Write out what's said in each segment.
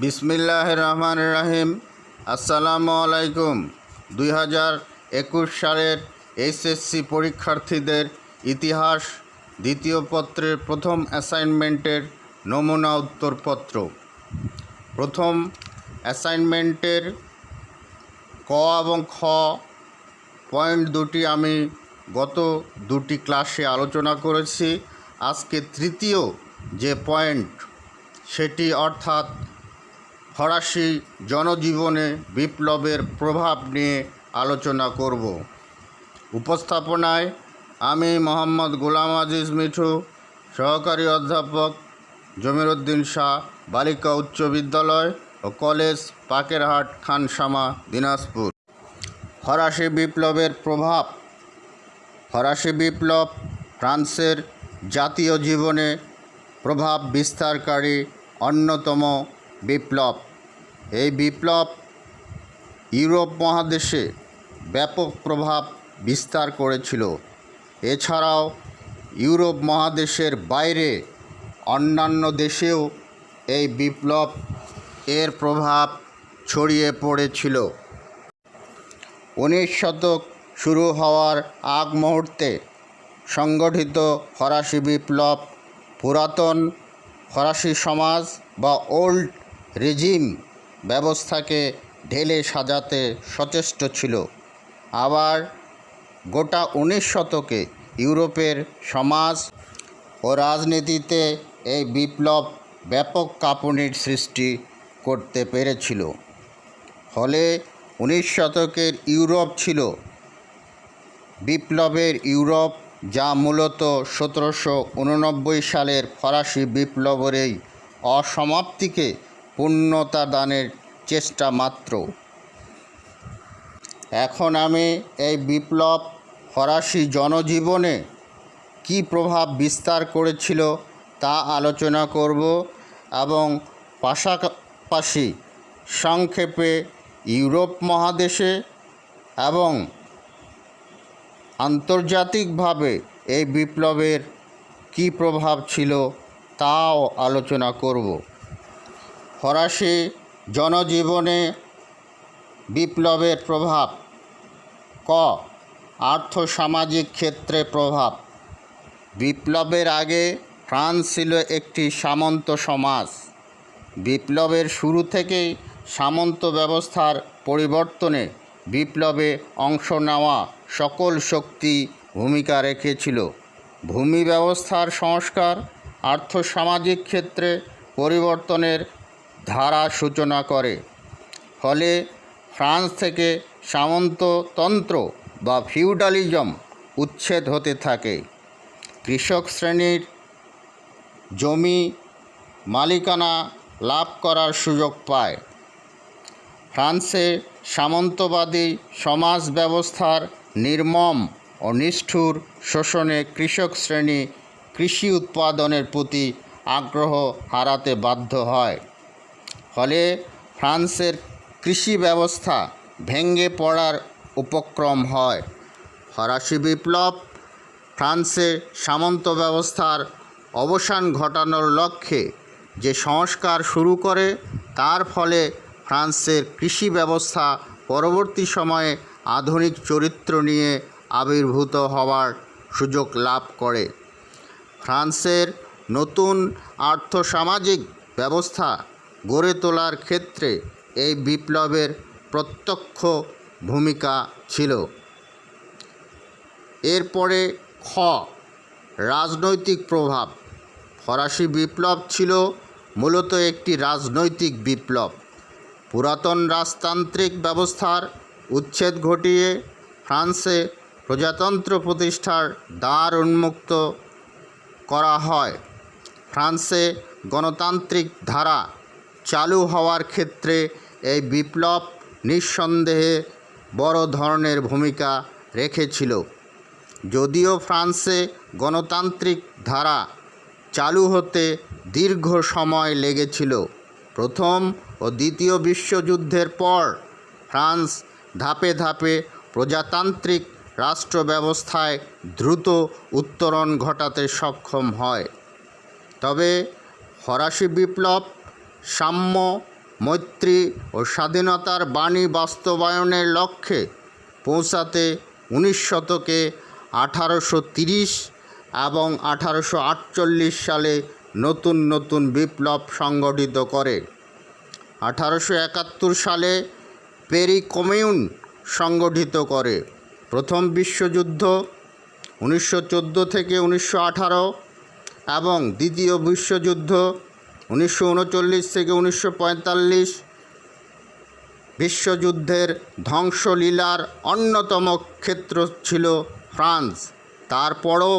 বিসমিল্লাহির রহমানির রহিম। আসসালামু আলাইকুম। 2021 সালের এইচএসসি পরীক্ষার্থীদের ইতিহাস দ্বিতীয় পত্রের প্রথম অ্যাসাইনমেন্টের নমুনা উত্তরপত্র। প্রথম অ্যাসাইনমেন্টের ক এবং খ পয়েন্ট দুটি আমি গত দুটি ক্লাসে আলোচনা করেছি। আজকে তৃতীয় যে পয়েন্ট সেটি অর্থাৎ ফরাসি জনজীবনে বিপ্লবের প্রভাব নিয়ে আলোচনা করব। উপস্থাপনায় আমি মোহাম্মদ গোলাম আজিজ মিঠু, সহকারী অধ্যাপক জমিরুদ্দিন শাহ বালিকা উচ্চ বিদ্যালয় ও কলেজ, পাকেরহাট, খানসামা, দিনাজপুর। ফরাসি বিপ্লবের প্রভাব। ফরাসি বিপ্লব ফ্রান্সের জাতীয় জীবনে প্রভাব বিস্তারকারী অন্যতম বিপ্লব। এই বিপ্লব ইউরোপ মহাদেশে ব্যাপক প্রভাব বিস্তার করেছিল। এছাড়াও ইউরোপ মহাদেশের বাইরে অন্যান্য দেশেও এই বিপ্লব এর প্রভাব ছড়িয়ে পড়েছিল। 19 শতক শুরু হওয়ার আগ মুহূর্তে সংগঠিত ফরাসি বিপ্লব পুরাতন ফরাসি সমাজ বা ওল্ড রেজিম ব্যবস্থাকে ঢেলে সাজাতে সচেষ্ট ছিল। আবার গোটা 19 শতকে ইউরোপের সমাজ ও রাজনীতিতে এই বিপ্লব ব্যাপক কাঁপুনির সৃষ্টি করতে পেরেছিল। ফলে 19 শতকের ইউরোপ ছিল বিপ্লবের ইউরোপ, যা মূলত 1789 সালের ফরাসি বিপ্লবের অসমাপ্তিকে পূর্ণতা দানের চেষ্টা মাত্র। এখন আমি এই বিপ্লব ফরাসি জনজীবনে কী প্রভাব বিস্তার করেছিল তা আলোচনা করব এবং পাশাপাশি সংক্ষেপে ইউরোপ মহাদেশে এবং আন্তর্জাতিকভাবে এই বিপ্লবের কী প্রভাব ছিল তাও আলোচনা করব। ফরাসি জনজীবনে বিপ্লবের প্রভাব। ক, আর্থসামাজিক ক্ষেত্রে প্রভাব। বিপ্লবের আগে ফ্রান্স ছিল একটি সামন্ত সমাজ। বিপ্লবের শুরু থেকেই সামন্ত ব্যবস্থার পরিবর্তনে বিপ্লবে অংশ নেওয়া সকল শক্তি ভূমিকা রেখেছিল। ভূমি ব্যবস্থার সংস্কার আর্থসামাজিক ক্ষেত্রে পরিবর্তনের ধারা সূচনা করে। ফলে ফ্রান্স থেকে সামন্ততন্ত্র বা ফিউডালিজম উচ্ছেদ হতে থাকে। কৃষক শ্রেণীর জমি মালিকানা লাভ করার সুযোগ পায়। ফ্রান্সে সামন্তবাদী সমাজ ব্যবস্থার নির্মম ও নিষ্ঠুর শোষণে কৃষক শ্রেণী কৃষি উৎপাদনের প্রতি আগ্রহ হারাতে বাধ্য হয়। ফলে ফ্রান্সের কৃষি ব্যবস্থা ভেঙে পড়ার উপক্রম হয়। ফরাসি বিপ্লব ফ্রান্সে সামন্ত ব্যবস্থার অবসান ঘটানোর লক্ষ্যে যে সংস্কার শুরু করে, তার ফলে ফ্রান্সের কৃষি ব্যবস্থা পরবর্তী সময়ে আধুনিক চরিত্র নিয়ে আবির্ভূত হওয়ার সুযোগ লাভ করে। ফ্রান্সের নতুন আর্থসামাজিক ব্যবস্থা গড়ে তোলার ক্ষেত্রে এই বিপ্লবের প্রত্যক্ষ ভূমিকা ছিল। এরপরে খ, রাজনৈতিক প্রভাব। ফরাসি বিপ্লব ছিল মূলত একটি রাজনৈতিক বিপ্লব। পুরাতন রাজতান্ত্রিক ব্যবস্থার উচ্ছেদ ঘটিয়ে ফ্রান্সে প্রজাতন্ত্র প্রতিষ্ঠার দ্বার উন্মুক্ত করা হয়। ফ্রান্সে গণতান্ত্রিক ধারা চালু হওয়ার ক্ষেত্রে এই বিপ্লব নিঃসন্দেহে বড় ধরনের ভূমিকা রেখেছিল। যদিও ফ্রান্সে গণতান্ত্রিক ধারা চালু হতে দীর্ঘ সময় লেগেছিল। প্রথম ও দ্বিতীয় বিশ্বযুদ্ধের পর ফ্রান্স ধাপে ধাপে প্রজাতান্ত্রিক রাষ্ট্র ব্যবস্থায় দ্রুত উত্তরণ ঘটাতে সক্ষম হয়। তবে ফরাসি বিপ্লব সাম্য মৈত্রী ও স্বাধীনতার বাণী বাস্তবায়নের লক্ষ্যে পৌঁছাতে 19 শতকে 1830 এবং 1848 সালে নতুন নতুন বিপ্লব সংগঠিত করে। 1871 সালে প্যারি কমিউন সংগঠিত করে। প্রথম বিশ্বযুদ্ধ 1914 থেকে 1918 এবং দ্বিতীয় বিশ্বযুদ্ধ 1939 থেকে 1945 বিশ্বযুদ্ধের ধ্বংসলীলার অন্যতম ক্ষেত্র ছিল ফ্রান্স। তারপরও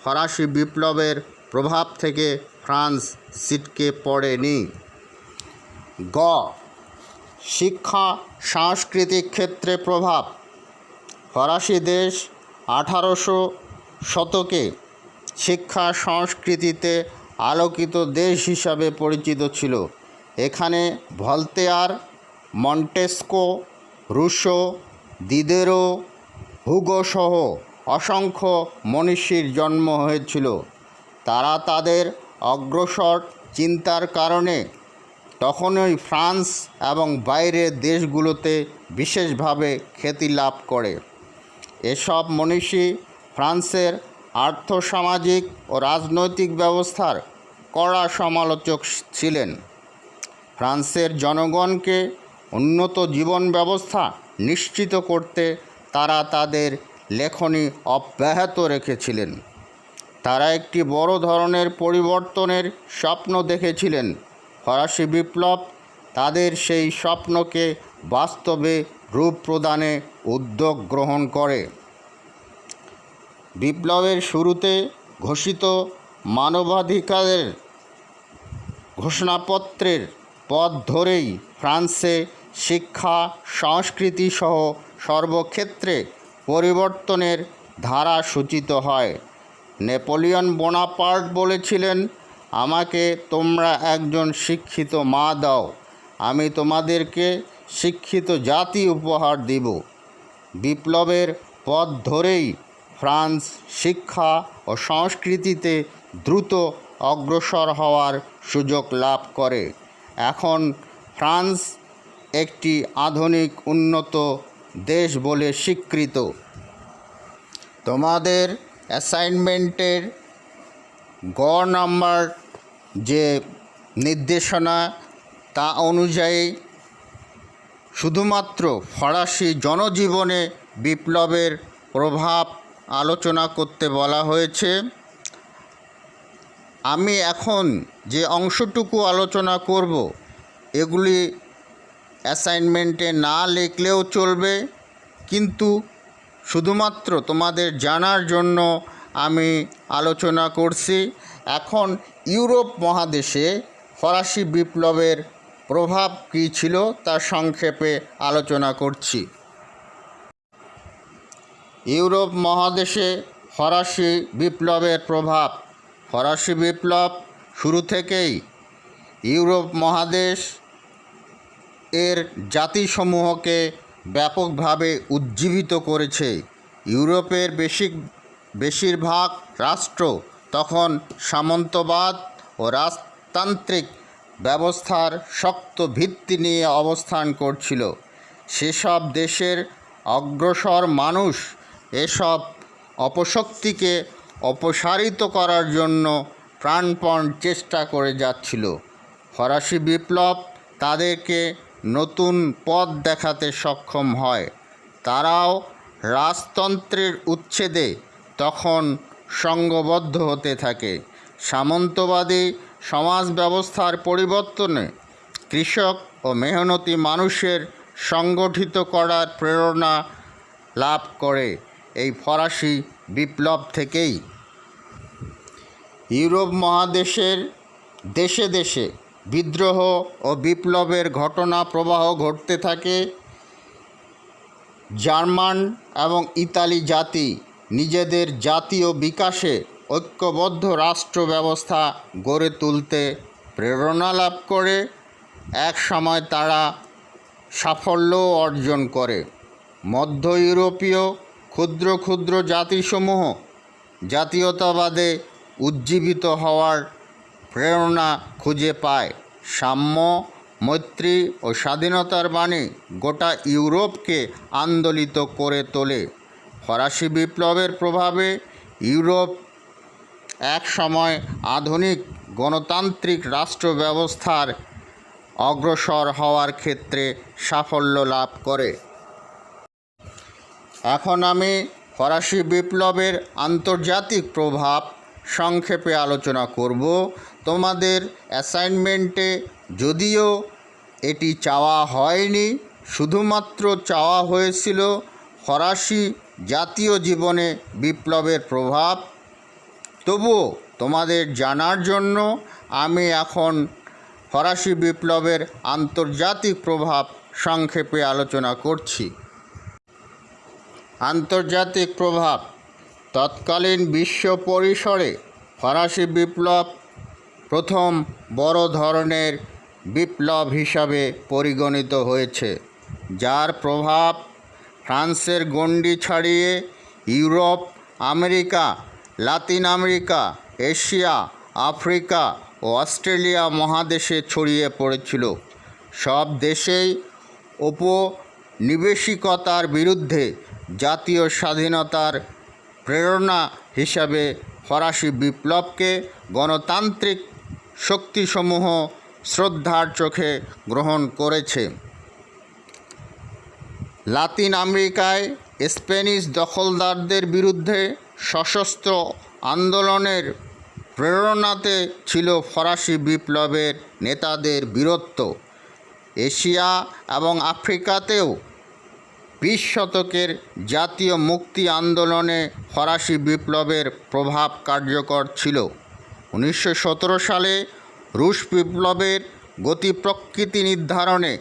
ফরাসি বিপ্লবের প্রভাব থেকে ফ্রান্স ছিটকে পড়েনি। গ. শিক্ষা সাংস্কৃতিক ক্ষেত্রে প্রভাব। ফরাসি দেশ 1800 শতকে শিক্ষা সংস্কৃতিতে আলোকিত দেশ হিসাবে পরিচিত ছিল। এখানে ভলতেয়ার, মন্টেস্কো, রুশো, দিদেরো, হুগো সহ অসংখ্য মনীষীর জন্ম হয়েছিল। তারা তাদের অগ্রসর চিন্তার কারণে তখনই ফ্রান্স এবং বাইরের দেশগুলোতে বিশেষভাবে খ্যাতি লাভ করে। এসব মনীষী ফ্রান্সের আর্থসামাজিক ও রাজনৈতিক ব্যবস্থার কড়া সমালোচক ছিলেন। ফ্রান্সের জনগণকে উন্নত জীবন ব্যবস্থা নিশ্চিত করতে তারা তাদের লেখনী অব্যাহত রেখেছিলেন। তারা একটি বড় ধরনের পরিবর্তনের স্বপ্ন দেখেছিলেন। ফরাসি বিপ্লব তাদের সেই স্বপ্নকে বাস্তবে রূপ প্রদানে উদ্যোগ গ্রহণ করে। বিপ্লবের শুরুতে ঘোষিত মানবাধিকারের ঘোষণাপত্রের পথ ধরেই ফ্রান্সে শিক্ষা সংস্কৃতি সহ সর্বক্ষেত্রে পরিবর্তনের ধারা সূচিত হয়। নেপোলিয়ন বোনাপার্ট বলেছিলেন, আমাকে তোমরা একজন শিক্ষিত মা দাও, আমি তোমাদেরকে শিক্ষিত জাতি উপহার দিব। বিপ্লবের পথ ধরেই ফ্রান্স শিক্ষা ও সংস্কৃতিতে দ্রুত অগ্রসর হওয়ার সুযোগ লাভ করে। এখন ফ্রান্স একটি আধুনিক উন্নত দেশ বলে স্বীকৃত। তোমাদের অ্যাসাইনমেন্টের গ নাম্বার যে নির্দেশনা তা অনুযায়ী শুধুমাত্র ফরাসি জনজীবনে বিপ্লবের প্রভাব আলোচনা করতে বলা হয়েছে। আমি এখন যে অংশটুকু আলোচনা করব এগুলি অ্যাসাইনমেন্টে না লিখলেও চলবে, কিন্তু শুধুমাত্র তোমাদের জানার জন্য আমি আলোচনা করছি। এখন ইউরোপ মহাদেশে ফরাসি বিপ্লবের প্রভাব কী ছিল তা সংক্ষেপে আলোচনা করছি। ইউরোপ মহাদেশে ফরাসি বিপ্লবের প্রভাব। ফরাসি বিপ্লব শুরু থেকেই ইউরোপ মহাদেশ এর জাতিসমূহকে ব্যাপকভাবে উজ্জীবিত করেছে। ইউরোপের বেশিরভাগ রাষ্ট্র তখন সামন্তবাদ ও রাজতান্ত্রিক ব্যবস্থার শক্ত ভিত্তি নিয়ে অবস্থান করছিল। সেসব দেশের অগ্রসর মানুষ এসব অপশক্তিকে অপসারিত করার জন্য প্রাণপণ চেষ্টা করে যাচ্ছিল। ফরাসি বিপ্লব তাদেরকে নতুন পথ দেখাতে সক্ষম হয়। তারাও রাজতন্ত্রের উচ্ছেদে তখন সংঘবদ্ধ হতে থাকে। সামন্তবাদী সমাজ ব্যবস্থার পরিবর্তনে কৃষক ও মেহনতি মানুষের সংগঠিত করার প্রেরণা লাভ করে এই ফরাসি বিপ্লব থেকেই। ইউরোপ মহাদেশের দেশে দেশে বিদ্রোহ ও বিপ্লবের ঘটনা প্রবাহ ঘটতে থাকে। জার্মান এবং ইতালি জাতি নিজেদের জাতীয় বিকাশে ঐক্যবদ্ধ রাষ্ট্র ব্যবস্থা গড়ে তুলতে প্রেরণা লাভ করে। এক সময় তারা সাফল্যও অর্জন করে। মধ্য ইউরোপীয় ক্ষুদ্র ক্ষুদ্র জাতিসমূহ জাতীয়তাবাদে উজ্জীবিত হওয়ার প্রেরণা খুঁজে পায়। সাম্য মৈত্রী ও স্বাধীনতার বাণী গোটা ইউরোপকে আন্দোলিত করে তোলে। ফরাসি বিপ্লবের প্রভাবে ইউরোপ এক সময় আধুনিক গণতান্ত্রিক রাষ্ট্র ব্যবস্থার অগ্রসর হওয়ার ক্ষেত্রে সাফল্য লাভ করে। এখন আমি ফরাসি বিপ্লবের আন্তর্জাতিক প্রভাব সংক্ষেপে আলোচনা করব। তোমাদের অ্যাসাইনমেন্টে যদিও এটি চাওয়া হয়নি, শুধুমাত্র চাওয়া হয়েছিল ফরাসি জাতীয় জীবনে বিপ্লবের প্রভাব, তবুও তোমাদের জানার জন্য আমি এখন ফরাসি বিপ্লবের আন্তর্জাতিক প্রভাব সংক্ষেপে আলোচনা করছি। আন্তর্জাতিক প্রভাব। তৎকালীন বিশ্ব পরিসরে ফরাসি বিপ্লব প্রথম বড় ধরনের বিপ্লব হিসাবে পরিগণিত হয়েছে, যার প্রভাব ফ্রান্সের গণ্ডি ছাড়িয়ে Europe, America, Latin America, Asia, Africa ও অস্ট্রেলিয়া মহাদেশে ছড়িয়ে পড়েছিল। সব দেশেই ঔপনিবেশিকতার বিরুদ্ধে জাতীয় স্বাধীনতার প্রেরণা হিসাবে ফরাসি বিপ্লবকে গণতান্ত্রিক শক্তিসমূহ শ্রদ্ধার চোখে গ্রহণ করেছে। লাতিন আমেরিকায় স্প্যানিশ দখলদারদের বিরুদ্ধে সশস্ত্র আন্দোলনের প্রেরণাতে ছিল ফরাসি বিপ্লবের নেতাদের বীরত্ব। এশিয়া এবং আফ্রিকাতেও 20 শতকের জাতীয় মুক্তি আন্দোলনে ফরাসি বিপ্লবের প্রভাব কার্যকর ছিল। 1917 সালে রুশ বিপ্লবের গতি প্রকৃতি নির্ধারণে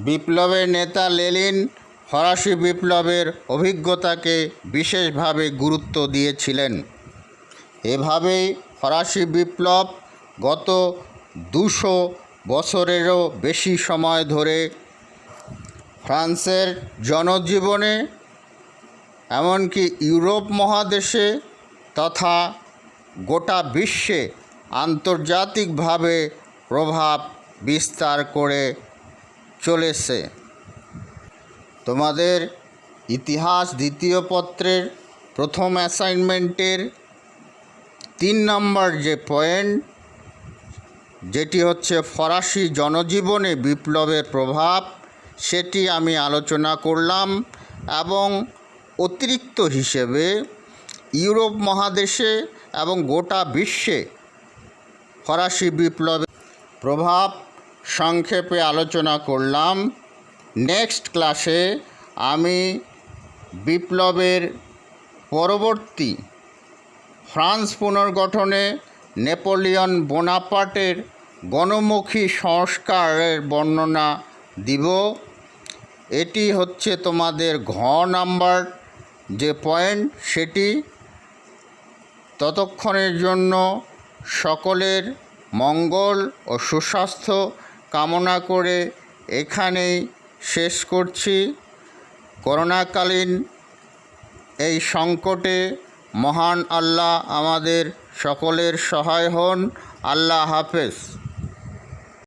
বিপ্লবের নেতা লেনিন ফরাসি বিপ্লবের অভিজ্ঞতাকে বিশেষভাবে গুরুত্ব দিয়েছিলেন। এভাবেই ফরাসি বিপ্লব গত 200 বছরেরও বেশি সময় ধরে ফ্রান্সের জনজীবনে, এমনকি ইউরোপ মহাদেশে তথা গোটা বিশ্বে আন্তর্জাতিকভাবে প্রভাব বিস্তার করে চলেছে। তোমাদের ইতিহাস দ্বিতীয় পত্রের প্রথম অ্যাসাইনমেন্টের 3 নম্বর যে পয়েন্ট, যেটি হচ্ছে ফরাসি জনজীবনে বিপ্লবের প্রভাব, সেটি আমি আলোচনা করলাম এবং অতিরিক্ত হিসেবে ইউরোপ মহাদেশে এবং গোটা বিশ্বে ফরাসি বিপ্লবের প্রভাব সংক্ষেপে আলোচনা করলাম। নেক্সট ক্লাসে আমি বিপ্লবের পরবর্তী ফ্রান্স পুনর্গঠনে নেপোলিয়ন বোনাপার্টের গণমুখী সংস্কারের বর্ণনা দিব। এটি হচ্ছে তোমাদের ঘ নাম্বার যে পয়েন্ট, সেটি। ততক্ষণের জন্য সকলের মঙ্গল ও সুস্বাস্থ্য কামনা করে এখানেই শেষ করছি। করোনাকালীন এই সংকটে মহান আল্লাহ আমাদের সকলের সহায় হন। আল্লাহ হাফেজ।